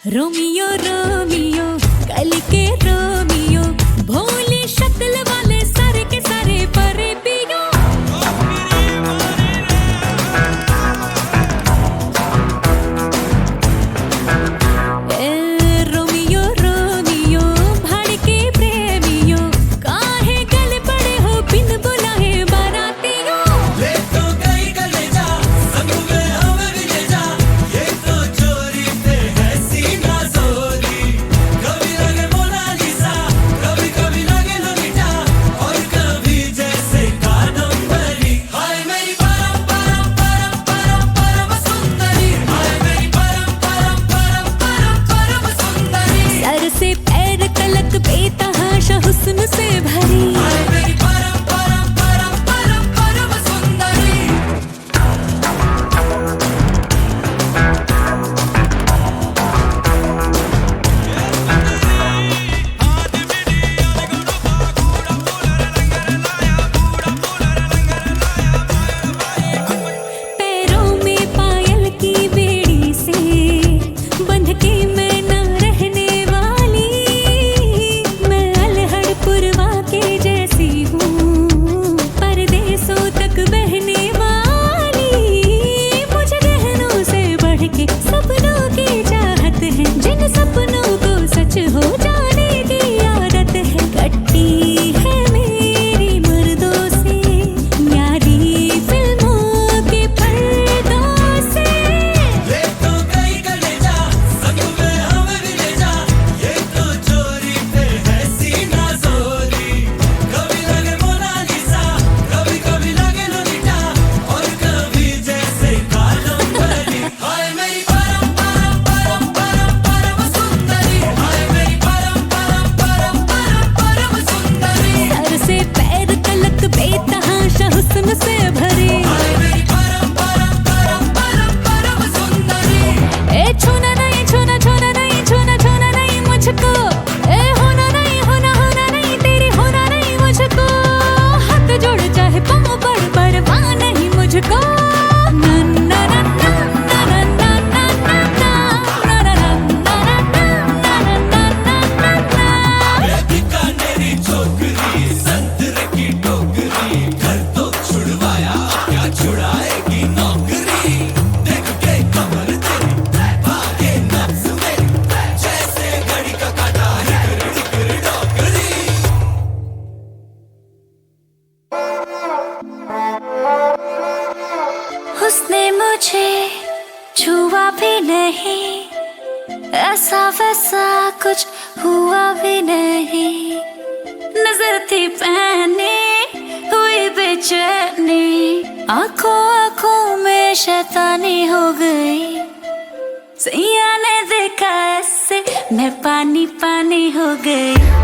Romeo Romeo कल के Romeo, भोली शक्ल वाले सारे के सारे परे पियो। रोमियो रोमियो भाड़ के प्रेमियो, काहे गल पड़े हो बिन बुलाए बारातियों। ले तो गई कलेजा संग में हमें भी ले जा, ये तो चोरी पे है सीना जोरी। कभी लगे मोनालिसा, कभी कभी लगे लोलिटा, और कभी जैसे कादम्बरी। हाय मेरी परम परम परम परम परम सुंदरी, हाय मेरी परम परम परम परम परम सुंदरी। सर से पैर तलक बेतहाशा हुस्न से भरी, हाय मेरी परम परम परम परम परम सुंदरी। पैरों में पायल की बेड़ी से बंध के मैं न रहने वाली। मैं अल्हड़ पुरवा के जैसी हूँ, परदेसों तक बहने वाली। मुझे गहनों से बढ़ के सपनों की चाहत है, जिन सपनों को सच हो जाने की आदत है। कट्टी है मेरी मर्दों से यारी फिल्मों के पर्दों से। ले तो गई कलेजा संग में हमें भी ले जा, ये तो चोरी पे है सीना जोरी। कभी लगे मोनालिसा, कभी कभी लगे लोलिटा, और कभी जैसे कादम्बरी। हाय मेरी परम परम परम परम परम सुंदरी, हाय मेरी परम परम परम परम परम सुंदरी। सर से पैर तलक बेतहाशा हुस्न से भरे, हाय मेरी परम परम परम परम परम सुंदरी। ए छूना नहीं छूना छूना नहीं छूना छूना नहीं मुझको। ए होना नहीं होना होना नहीं तेरी होना नहीं मुझको। हाथ जोड़ चाहे पाँव पड़ परवाह नहीं मुझको। ना ना ना ना ना ना ना ना ना ना ना ना ना ना ना ना। ये बीकानेरी छोकरी संतरे की टोकरी, घर तो छुड़वाया क्या छुड़ाएगी नौकरी। देख के कमर तेरी भागे नफ्स मेरी, जैसे घड़ी का काटा हिकर हिकर डोकरी। उसने मुझे छुआ भी नहीं, ऐसा वैसा कुछ हुआ भी नहीं। नजर थी पहनी हुई बेचैनी, आंखों आंखों में शैतानी हो गई। सैया ने देखा ऐसे मैं पानी पानी हो गई।